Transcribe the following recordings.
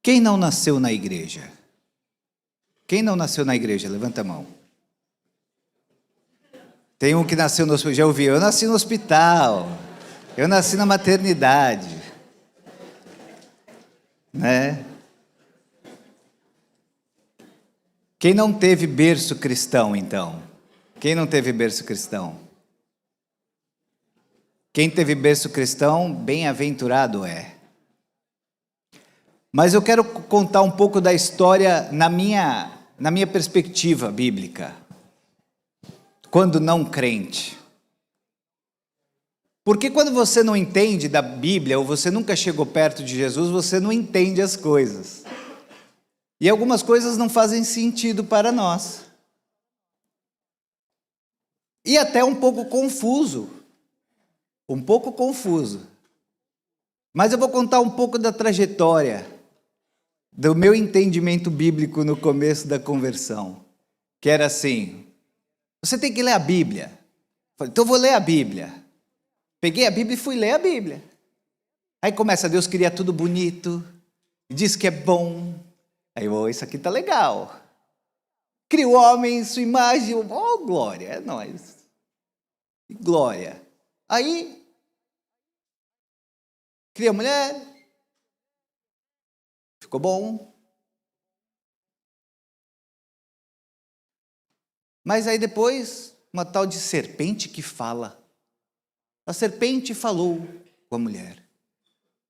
Quem não nasceu na igreja? Quem não nasceu na igreja? Levanta a mão. Tem um que nasceu no hospital. Já ouviu? Eu nasci no hospital. Eu nasci na maternidade. Né? Quem não teve berço cristão, então? Quem não teve berço cristão? Quem teve berço cristão, bem-aventurado é. Mas eu quero contar um pouco da história na minha perspectiva bíblica. Quando não crente. Porque quando você não entende da Bíblia, ou você nunca chegou perto de Jesus, você não entende as coisas. E algumas coisas não fazem sentido para nós. E até um pouco confuso. Um pouco confuso. Mas eu vou contar um pouco da trajetória, do meu entendimento bíblico no começo da conversão. Que era assim, você tem que ler a Bíblia. Falei, então eu vou ler a Bíblia. Peguei a Bíblia e fui ler a Bíblia. Aí começa, Deus cria tudo bonito, diz que é bom. Aí, isso aqui tá legal. Cria o homem, sua imagem, glória, é nóis. Glória. Aí, cria a mulher, ficou bom. Mas aí depois, uma tal de serpente que fala. A serpente falou com a mulher.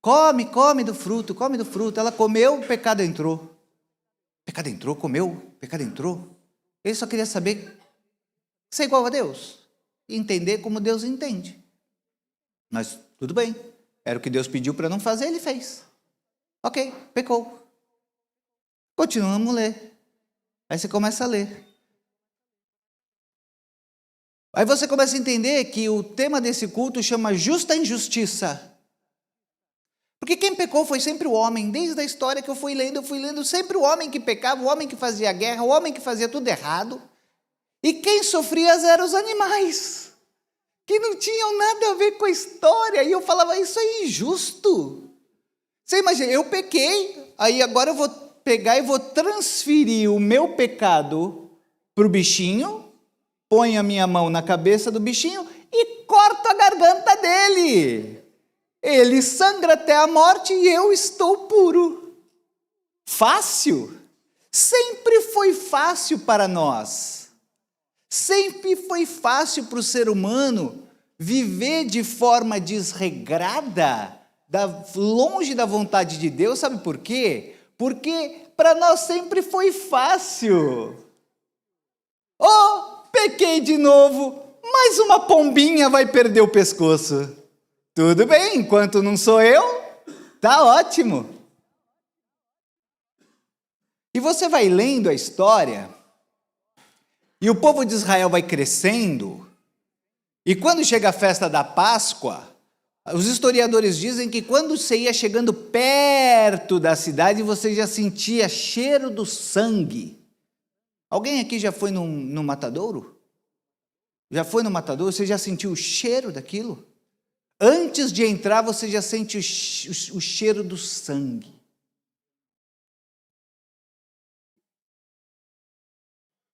Come do fruto, come do fruto. Ela comeu, o pecado entrou. Pecado entrou, comeu, pecado entrou. Ele só queria saber ser igual a Deus. E entender como Deus entende. Mas tudo bem. Era o que Deus pediu para não fazer, ele fez. Ok, pecou. Continuamos a ler. Aí você começa a ler. Aí você começa a entender que o tema desse culto chama Justa Injustiça. Porque quem pecou foi sempre o homem. Desde a história que eu fui lendo sempre o homem que pecava, o homem que fazia guerra, o homem que fazia tudo errado. E quem sofria eram os animais, que não tinham nada a ver com a história. E eu falava, isso é injusto. Você imagina, eu pequei, aí agora eu vou pegar e vou transferir o meu pecado para o bichinho, ponho a minha mão na cabeça do bichinho e corto a garganta dele. Ele sangra até a morte e eu estou puro. Fácil? Sempre foi fácil para nós. Sempre foi fácil para o ser humano viver de forma desregrada, longe da vontade de Deus. Sabe por quê? Porque para nós sempre foi fácil. Pequei de novo, mais uma pombinha vai perder o pescoço. Tudo bem, enquanto não sou eu, tá ótimo. E você vai lendo a história, e o povo de Israel vai crescendo, e quando chega a festa da Páscoa, os historiadores dizem que quando você ia chegando perto da cidade, você já sentia cheiro do sangue. Alguém aqui já foi no matadouro? Já foi no matadouro? Você já sentiu o cheiro daquilo? Antes de entrar, você já sente o cheiro do sangue.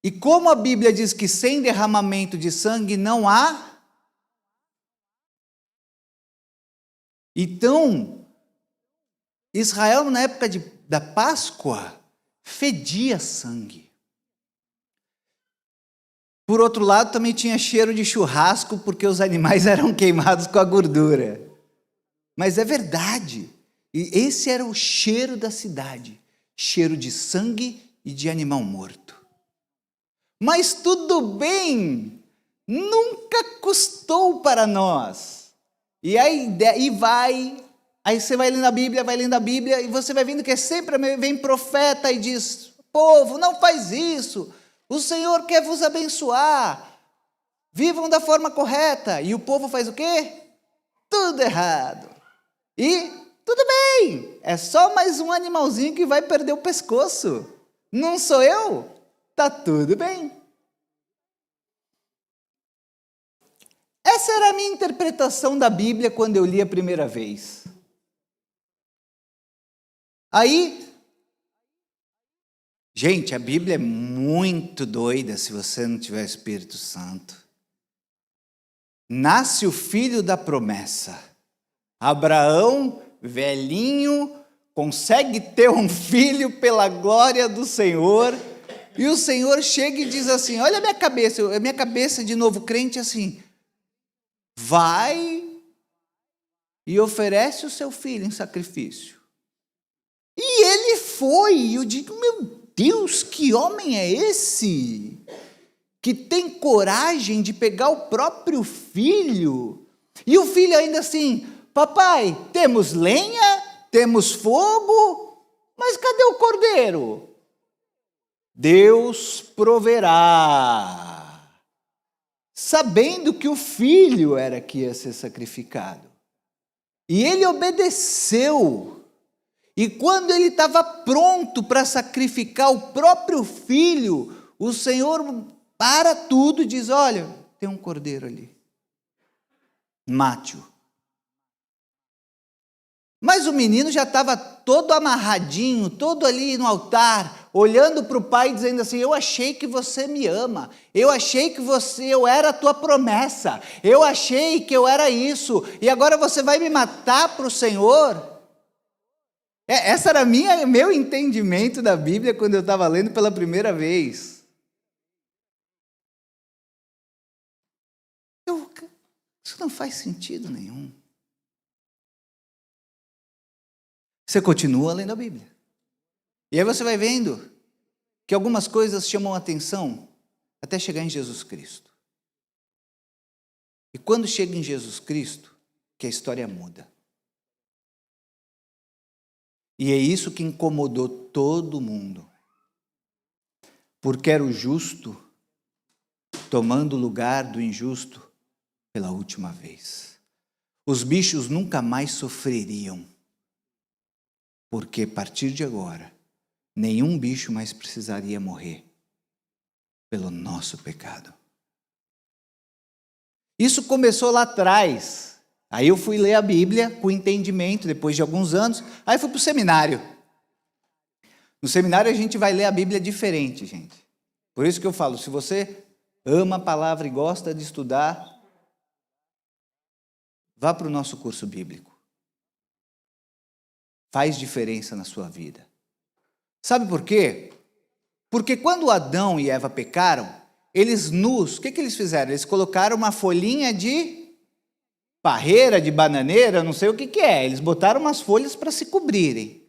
E como a Bíblia diz que sem derramamento de sangue não há, então, Israel na época da Páscoa fedia sangue. Por outro lado, também tinha cheiro de churrasco, porque os animais eram queimados com a gordura. Mas é verdade. E esse era o cheiro da cidade. Cheiro de sangue e de animal morto. Mas tudo bem. Nunca custou para nós. E aí você vai lendo a Bíblia, e você vai vendo que sempre vem profeta e diz, povo, não faz isso. O Senhor quer vos abençoar. Vivam da forma correta. E o povo faz o quê? Tudo errado. E tudo bem. É só mais um animalzinho que vai perder o pescoço. Não sou eu? Tá tudo bem. Essa era a minha interpretação da Bíblia quando eu li a primeira vez. Aí, Gente, a Bíblia é muito doida se você não tiver Espírito Santo. Nasce o filho da promessa. Abraão, velhinho, consegue ter um filho pela glória do Senhor. E o Senhor chega e diz assim, olha a minha cabeça de novo crente assim, vai e oferece o seu filho em sacrifício. E ele foi, e eu digo, meu Deus, que homem é esse? Que tem coragem de pegar o próprio filho, e o filho ainda assim, papai, temos lenha, temos fogo, mas cadê o cordeiro? Deus proverá, sabendo que o filho era que ia ser sacrificado. E ele obedeceu. E quando ele estava pronto para sacrificar o próprio filho, o Senhor para tudo e diz, olha, tem um cordeiro ali, mate-o. Mas o menino já estava todo amarradinho, todo ali no altar, olhando para o pai dizendo assim, eu achei que você me ama, eu achei que eu era a tua promessa, eu achei que eu era isso, e agora você vai me matar para o Senhor? Essa era meu entendimento da Bíblia quando eu estava lendo pela primeira vez. Isso não faz sentido nenhum. Você continua lendo a Bíblia. E aí você vai vendo que algumas coisas chamam a atenção até chegar em Jesus Cristo. E quando chega em Jesus Cristo, que a história muda. E é isso que incomodou todo mundo. Porque era o justo tomando o lugar do injusto pela última vez. Os bichos nunca mais sofreriam. Porque a partir de agora, nenhum bicho mais precisaria morrer pelo nosso pecado. Isso começou lá atrás. Aí eu fui ler a Bíblia com entendimento, depois de alguns anos. Aí fui para o seminário. No seminário a gente vai ler a Bíblia diferente, gente. Por isso que eu falo, se você ama a palavra e gosta de estudar, vá para o nosso curso bíblico. Faz diferença na sua vida. Sabe por quê? Porque quando Adão e Eva pecaram, eles nus, o que eles fizeram? Eles colocaram uma folhinha de parreira, de bananeira, não sei o que é. Eles botaram umas folhas para se cobrirem.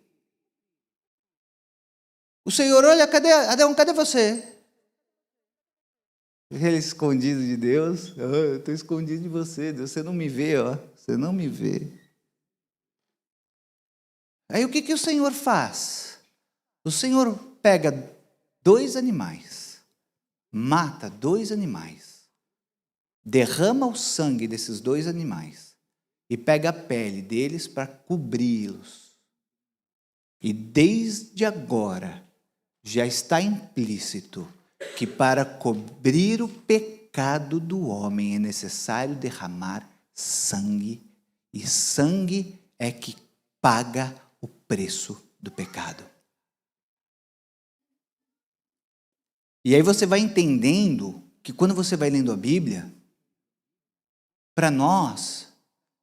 O Senhor, olha, cadê Adão, cadê você? Ele escondido de Deus. Eu estou escondido de você, Deus, você não me vê, ó. Você não me vê. Aí o que o Senhor faz? O Senhor pega 2 animais, mata 2 animais, derrama o sangue desses 2 animais e pega a pele deles para cobri-los. E desde agora já está implícito que para cobrir o pecado do homem é necessário derramar sangue, e sangue é que paga o preço do pecado. E aí você vai entendendo que quando você vai lendo a Bíblia, para nós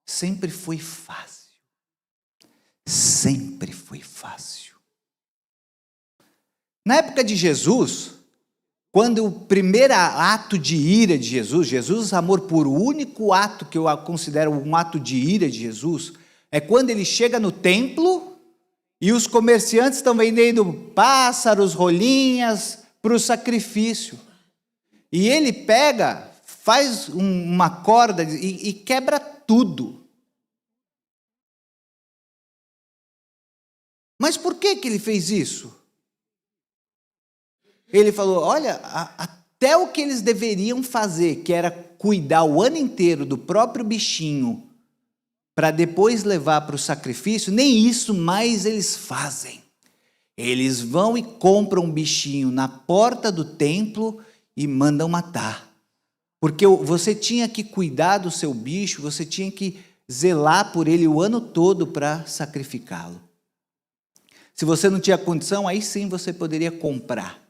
sempre foi fácil. Sempre foi fácil. Na época de Jesus, quando o primeiro ato de ira de Jesus, amor puro, o único ato que eu considero um ato de ira de Jesus, é quando ele chega no templo e os comerciantes estão vendendo pássaros, rolinhas para o sacrifício. E ele pega, faz uma corda e quebra tudo. Mas por que ele fez isso? Ele falou, olha, até o que eles deveriam fazer, que era cuidar o ano inteiro do próprio bichinho, para depois levar para o sacrifício, nem isso mais eles fazem. Eles vão e compram um bichinho na porta do templo e mandam matar. Porque você tinha que cuidar do seu bicho, você tinha que zelar por ele o ano todo para sacrificá-lo. Se você não tinha condição, aí sim você poderia comprar.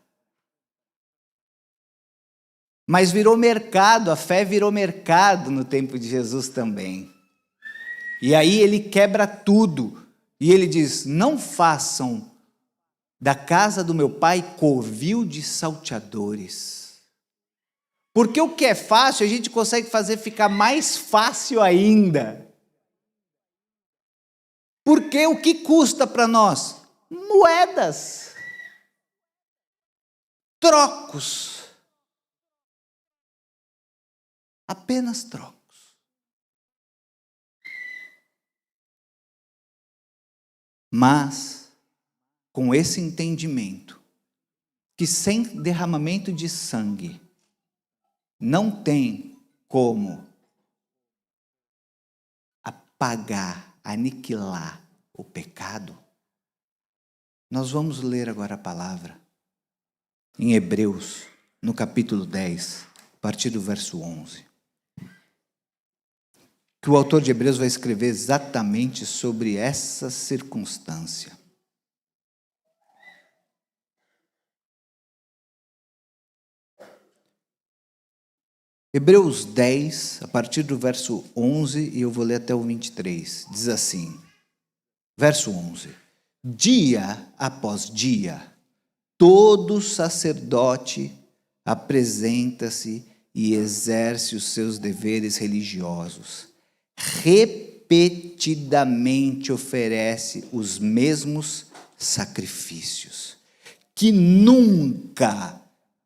Mas virou mercado, a fé virou mercado no tempo de Jesus também. E aí ele quebra tudo. E ele diz: não façam da casa do meu pai covil de salteadores. Porque o que é fácil, a gente consegue fazer ficar mais fácil ainda. Porque o que custa para nós? Moedas. Trocos. Apenas trocos. Mas, com esse entendimento, que sem derramamento de sangue, não tem como apagar, aniquilar o pecado, nós vamos ler agora a palavra em Hebreus, no capítulo 10, a partir do verso 11. Que o autor de Hebreus vai escrever exatamente sobre essa circunstância. Hebreus 10, a partir do verso 11, e eu vou ler até o 23, diz assim, verso 11: dia após dia, todo sacerdote apresenta-se e exerce os seus deveres religiosos, repetidamente oferece os mesmos sacrifícios, que nunca,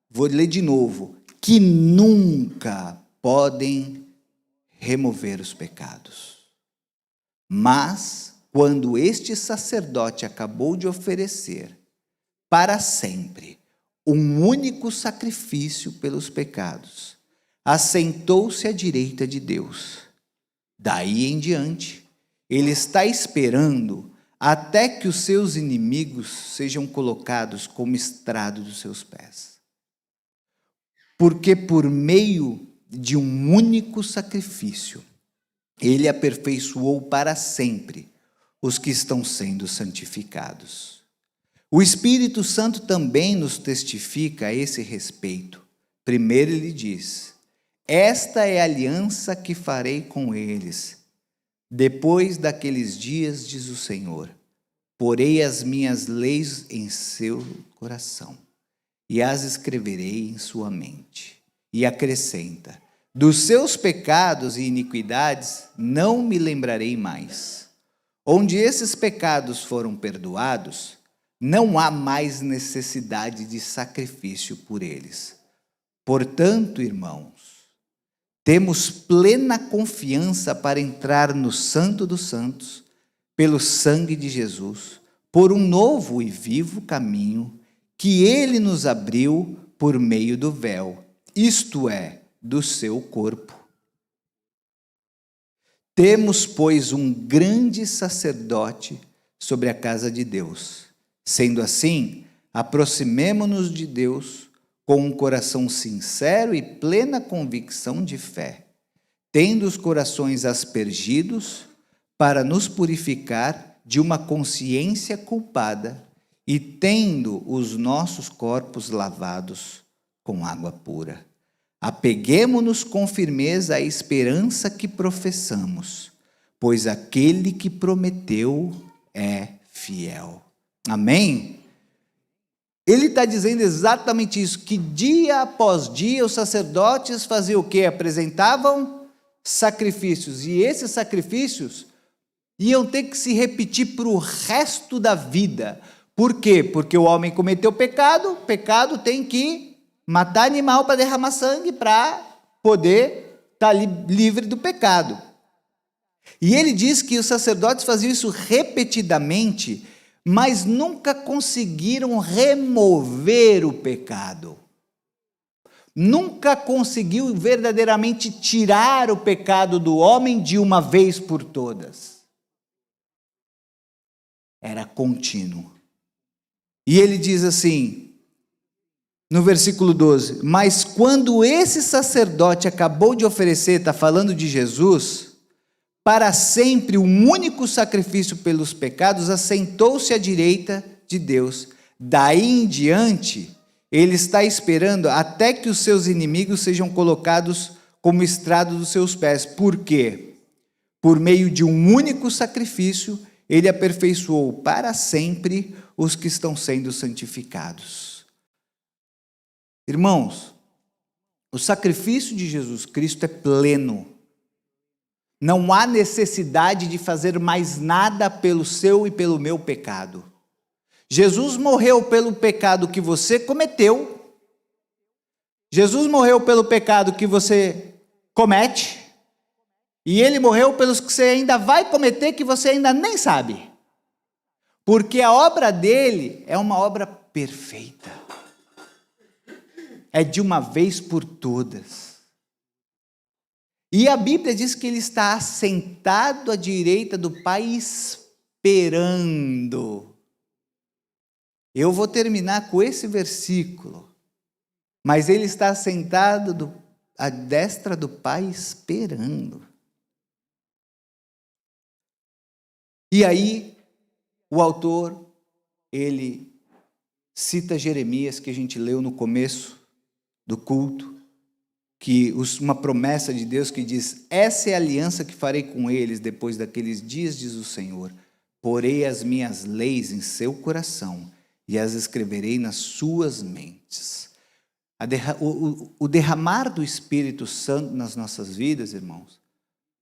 vou ler de novo, que nunca podem remover os pecados. Mas, quando este sacerdote acabou de oferecer para sempre um único sacrifício pelos pecados, assentou-se à direita de Deus. Daí em diante, ele está esperando até que os seus inimigos sejam colocados como estrado dos seus pés. Porque por meio de um único sacrifício, ele aperfeiçoou para sempre os que estão sendo santificados. O Espírito Santo também nos testifica a esse respeito. Primeiro ele diz: esta é a aliança que farei com eles. Depois daqueles dias, diz o Senhor, porei as minhas leis em seu coração e as escreverei em sua mente. E acrescenta: dos seus pecados e iniquidades não me lembrarei mais. Onde esses pecados foram perdoados, não há mais necessidade de sacrifício por eles. Portanto, irmãos, temos plena confiança para entrar no Santo dos Santos, pelo sangue de Jesus, por um novo e vivo caminho que ele nos abriu por meio do véu, isto é, do seu corpo. Temos, pois, um grande sacerdote sobre a casa de Deus. Sendo assim, aproximemo-nos de Deus com um coração sincero e plena convicção de fé, tendo os corações aspergidos para nos purificar de uma consciência culpada e tendo os nossos corpos lavados com água pura. Apeguemo-nos com firmeza à esperança que professamos, pois aquele que prometeu é fiel. Amém? Ele está dizendo exatamente isso, que dia após dia os sacerdotes faziam o quê? Apresentavam sacrifícios, e esses sacrifícios iam ter que se repetir para o resto da vida. Por quê? Porque o homem cometeu pecado tem que matar animal para derramar sangue para poder estar livre do pecado. E ele diz que os sacerdotes faziam isso repetidamente, mas nunca conseguiram remover o pecado. Nunca conseguiu verdadeiramente tirar o pecado do homem de uma vez por todas. Era contínuo. E ele diz assim, no versículo 12, mas quando esse sacerdote acabou de oferecer, está falando de Jesus, para sempre um único sacrifício pelos pecados, assentou-se à direita de Deus. Daí em diante, ele está esperando até que os seus inimigos sejam colocados como estrado dos seus pés. Por quê? Por meio de um único sacrifício, ele aperfeiçoou para sempre os que estão sendo santificados. Irmãos, o sacrifício de Jesus Cristo é pleno. Não há necessidade de fazer mais nada pelo seu e pelo meu pecado. Jesus morreu pelo pecado que você cometeu. Jesus morreu pelo pecado que você comete. E ele morreu pelos que você ainda vai cometer, que você ainda nem sabe. Porque a obra dele é uma obra perfeita. É de uma vez por todas. E a Bíblia diz que ele está assentado à direita do Pai esperando. Eu vou terminar com esse versículo. Mas ele está assentado à destra do Pai esperando. E aí, o autor, ele cita Jeremias, que a gente leu no começo do culto, que uma promessa de Deus que diz: essa é a aliança que farei com eles depois daqueles dias, diz o Senhor. Porei as minhas leis em seu coração e as escreverei nas suas mentes. O derramar do Espírito Santo nas nossas vidas, irmãos,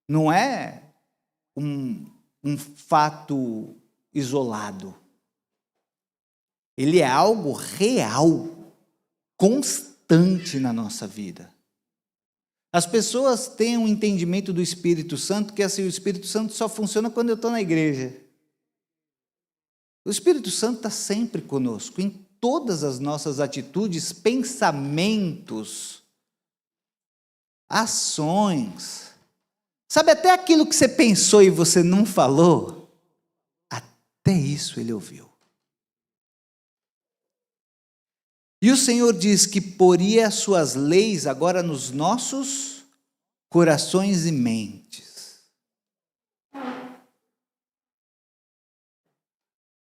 não é um fato isolado. Ele é algo real, constante na nossa vida. As pessoas têm um entendimento do Espírito Santo que assim, o Espírito Santo só funciona quando eu estou na igreja. O Espírito Santo está sempre conosco, em todas as nossas atitudes, pensamentos, ações. Sabe, até aquilo que você pensou e você não falou, até isso ele ouviu. E o Senhor diz que poria as suas leis agora nos nossos corações e mentes.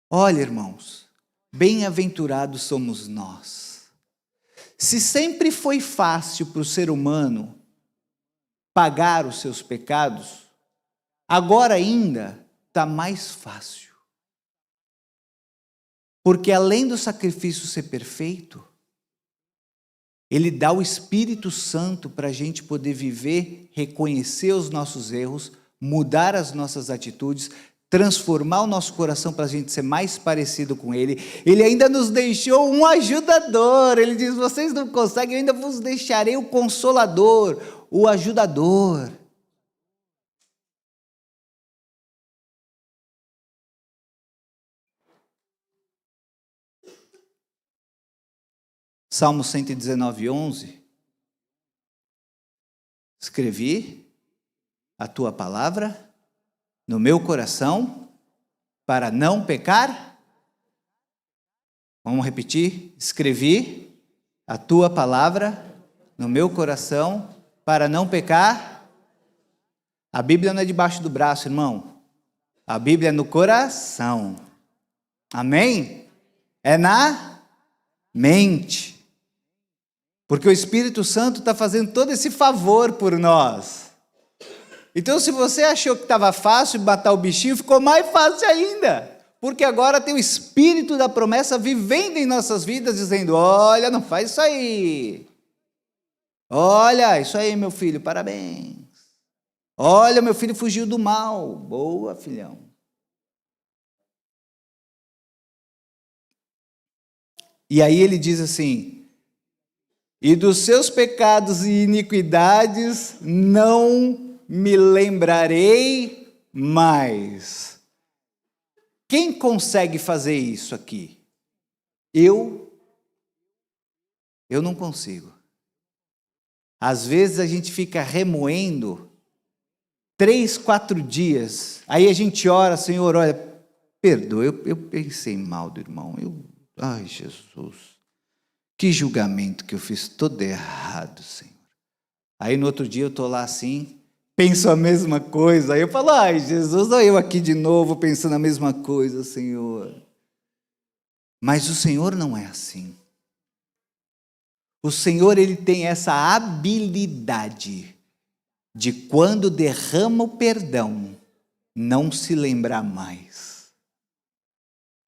Olha, irmãos, bem-aventurados somos nós. Se sempre foi fácil para o ser humano pagar os seus pecados, agora ainda está mais fácil. Porque além do sacrifício ser perfeito, ele dá o Espírito Santo para a gente poder viver, reconhecer os nossos erros, mudar as nossas atitudes, transformar o nosso coração para a gente ser mais parecido com ele. Ele ainda nos deixou um ajudador. Ele diz: vocês não conseguem, eu ainda vos deixarei o Consolador, o ajudador. Salmo 119, 11. Escrevi a tua palavra no meu coração para não pecar. Vamos repetir. Escrevi a tua palavra no meu coração para não pecar. A Bíblia não é debaixo do braço, irmão. A Bíblia é no coração. Amém? É na mente. Porque o Espírito Santo está fazendo todo esse favor por nós. Então, se você achou que estava fácil matar o bichinho, ficou mais fácil ainda. Porque agora tem o Espírito da promessa vivendo em nossas vidas, dizendo: olha, não faz isso aí. Olha, isso aí, meu filho, parabéns. Olha, meu filho fugiu do mal. Boa, filhão. E aí ele diz assim: e dos seus pecados e iniquidades não me lembrarei mais. Quem consegue fazer isso aqui? Eu não consigo. Às vezes a gente fica remoendo 3, 4 dias. Aí a gente ora: Senhor, olha, perdoa, eu pensei mal do irmão. Ai, Jesus. Que julgamento que eu fiz todo errado, Senhor. Aí no outro dia eu estou lá assim, penso a mesma coisa. Aí eu falo, ai Jesus, olha eu aqui de novo pensando a mesma coisa, Senhor. Mas o Senhor não é assim. O Senhor, Ele tem essa habilidade de quando derrama o perdão, não se lembrar mais.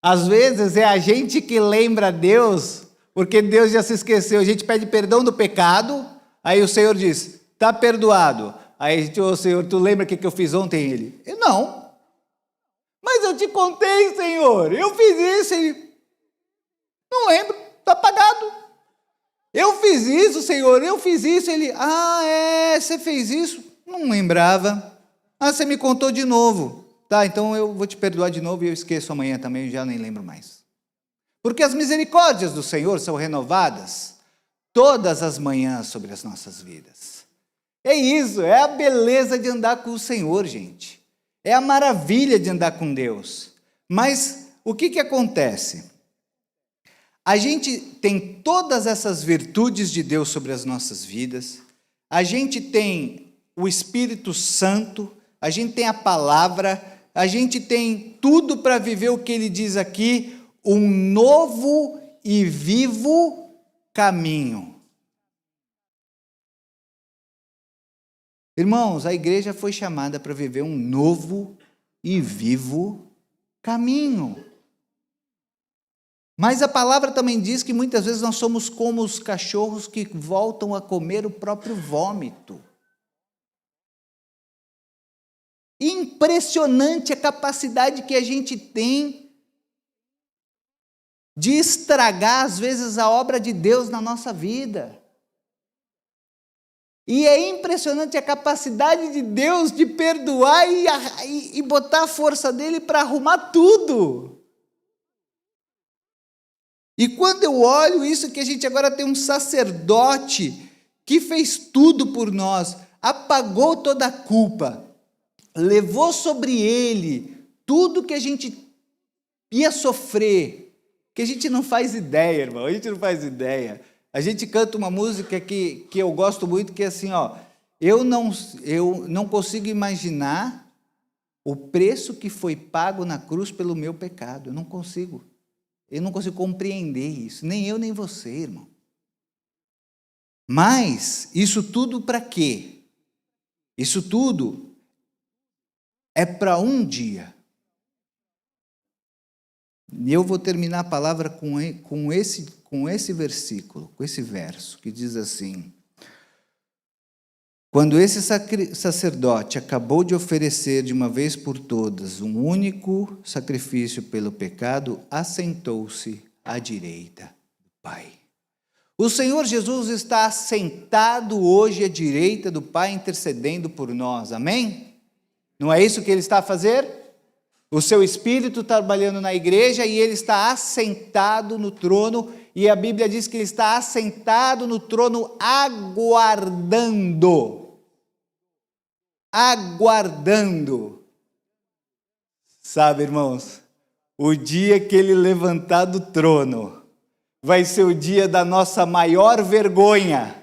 Às vezes é a gente que lembra a Deus, porque Deus já se esqueceu. A gente pede perdão do pecado, aí o Senhor diz, está perdoado. Aí a gente, ô Senhor, tu lembra o que eu fiz ontem? Ele, não. Mas eu te contei, Senhor, eu fiz isso. Ele, não lembro, está apagado. Eu fiz isso, Senhor, eu fiz isso. Ele, você fez isso? Não lembrava. Você me contou de novo. Tá, então eu vou te perdoar de novo e eu esqueço amanhã também, eu já nem lembro mais. Porque as misericórdias do Senhor são renovadas todas as manhãs sobre as nossas vidas. É isso, é a beleza de andar com o Senhor, gente. É a maravilha de andar com Deus. Mas o que acontece? A gente tem todas essas virtudes de Deus sobre as nossas vidas, a gente tem o Espírito Santo, a gente tem a palavra, a gente tem tudo para viver o que ele diz aqui, um novo e vivo caminho. Irmãos, a igreja foi chamada para viver um novo e vivo caminho. Mas a palavra também diz que muitas vezes nós somos como os cachorros que voltam a comer o próprio vômito. Impressionante a capacidade que a gente tem de estragar, às vezes, a obra de Deus na nossa vida. E é impressionante a capacidade de Deus de perdoar e botar a força dele para arrumar tudo. E quando eu olho isso, que a gente agora tem um sacerdote que fez tudo por nós, apagou toda a culpa, levou sobre ele tudo que a gente ia sofrer, que a gente não faz ideia, irmão, a gente não faz ideia. A gente canta uma música que eu gosto muito, que é assim, eu não consigo imaginar o preço que foi pago na cruz pelo meu pecado, eu não consigo compreender isso, nem eu nem você, irmão. Mas isso tudo para quê? Isso tudo é para um dia. E eu vou terminar a palavra com esse versículo, com esse verso, que diz assim: quando esse sacerdote acabou de oferecer de uma vez por todas um único sacrifício pelo pecado, assentou-se à direita do Pai. O Senhor Jesus está assentado hoje à direita do Pai, intercedendo por nós, amém? Não é isso que Ele está a fazer? O seu Espírito trabalhando na igreja e Ele está assentado no trono, e a Bíblia diz que Ele está assentado no trono aguardando. Sabe, irmãos, o dia que Ele levantar do trono, vai ser o dia da nossa maior vergonha,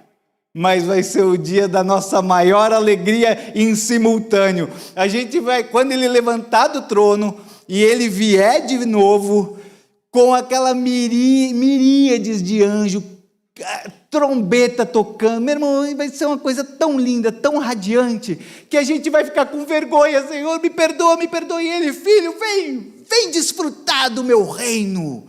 mas vai ser o dia da nossa maior alegria em simultâneo. A gente vai, quando Ele levantar do trono, e Ele vier de novo, com aquela miríades de anjos, trombeta tocando, meu irmão, vai ser uma coisa tão linda, tão radiante, que a gente vai ficar com vergonha. Senhor, me perdoa, e Ele, filho, vem desfrutar do meu reino,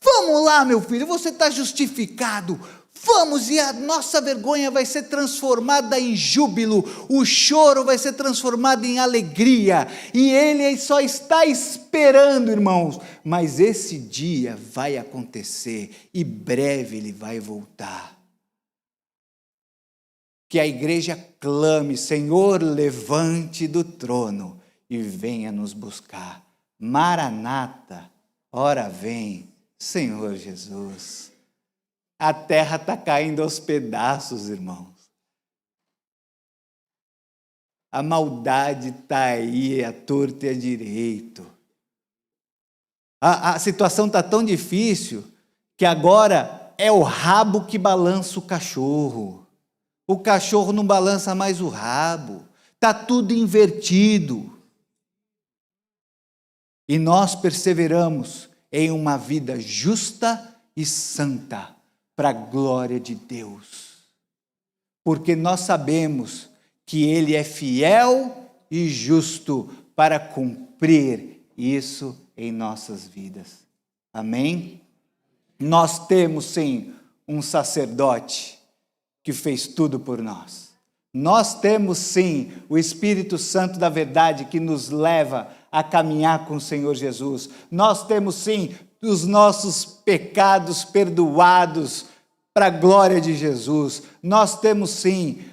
vamos lá, meu filho, você está justificado, vamos, e a nossa vergonha vai ser transformada em júbilo, o choro vai ser transformado em alegria, e Ele só está esperando, irmãos, mas esse dia vai acontecer, e breve Ele vai voltar. Que a igreja clame: Senhor, levante do trono e venha nos buscar. Maranata, ora vem, Senhor Jesus. A terra está caindo aos pedaços, irmãos. A maldade está aí, à torta e à direito. A situação está tão difícil que agora é o rabo que balança o cachorro. O cachorro não balança mais o rabo. Está tudo invertido. E nós perseveramos em uma vida justa e santa, para a glória de Deus. Porque nós sabemos que Ele é fiel e justo para cumprir isso em nossas vidas. Amém? Nós temos sim um sacerdote que fez tudo por nós. Nós temos sim o Espírito Santo da verdade que nos leva a caminhar com o Senhor Jesus. Nós temos sim os nossos pecados perdoados para a glória de Jesus. Nós temos sim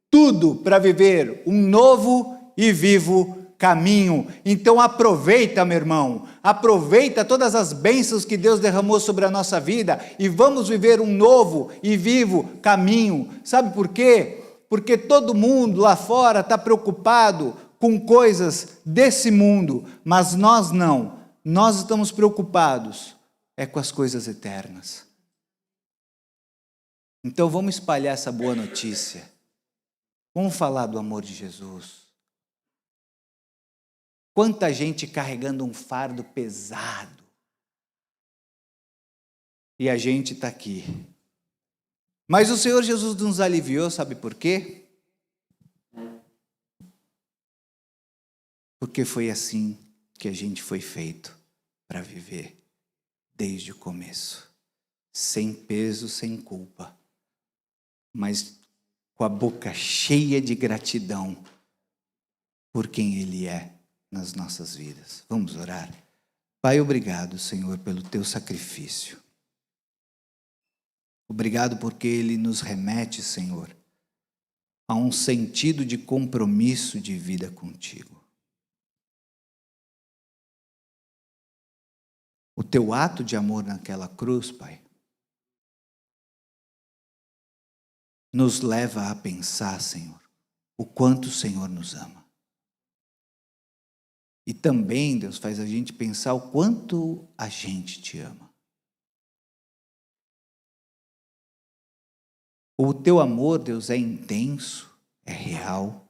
tudo para viver um novo e vivo caminho. Então aproveita, meu irmão, aproveita todas as bênçãos que Deus derramou sobre a nossa vida e vamos viver um novo e vivo caminho. Sabe por quê? Porque todo mundo lá fora está preocupado com coisas desse mundo, mas nós não. Nós estamos preocupados com as coisas eternas. Então vamos espalhar essa boa notícia. Vamos falar do amor de Jesus. Quanta gente carregando um fardo pesado. E a gente está aqui. Mas o Senhor Jesus nos aliviou, sabe por quê? Porque foi assim que a gente foi feito para viver desde o começo. Sem peso, sem culpa. Mas com a boca cheia de gratidão por quem Ele é nas nossas vidas. Vamos orar? Pai, obrigado, Senhor, pelo Teu sacrifício. Obrigado porque Ele nos remete, Senhor, a um sentido de compromisso de vida contigo. O Teu ato de amor naquela cruz, Pai, nos leva a pensar, Senhor, o quanto o Senhor nos ama. E também, Deus, faz a gente pensar o quanto a gente te ama. O teu amor, Deus, é intenso, é real,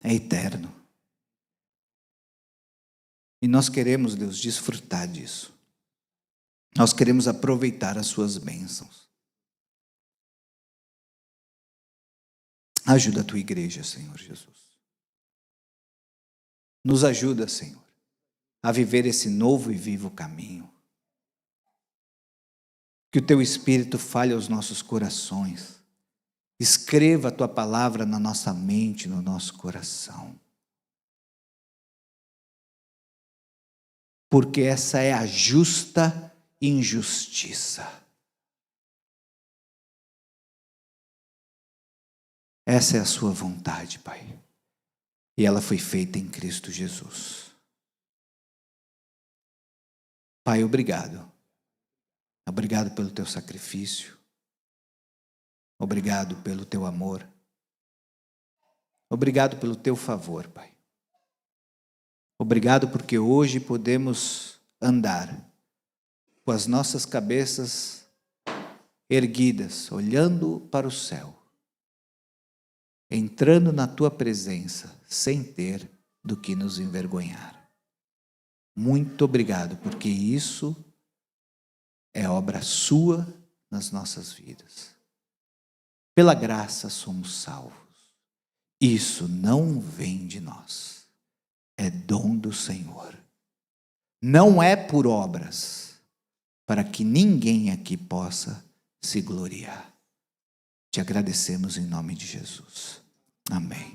é eterno. E nós queremos, Deus, desfrutar disso. Nós queremos aproveitar as suas bênçãos. Ajuda a tua igreja, Senhor Jesus. Nos ajuda, Senhor, a viver esse novo e vivo caminho. Que o teu Espírito fale aos nossos corações. Escreva a tua palavra na nossa mente, no nosso coração. Porque essa é a justa injustiça. Essa é a sua vontade, Pai. E ela foi feita em Cristo Jesus. Pai, obrigado. Obrigado pelo teu sacrifício. Obrigado pelo teu amor. Obrigado pelo teu favor, Pai. Obrigado porque hoje podemos andar com as nossas cabeças erguidas, olhando para o céu, entrando na tua presença, sem ter do que nos envergonhar. Muito obrigado, porque isso é obra sua nas nossas vidas. Pela graça somos salvos. Isso não vem de nós. É dom do Senhor. Não é por obras, para que ninguém aqui possa se gloriar. Te agradecemos em nome de Jesus. Amém.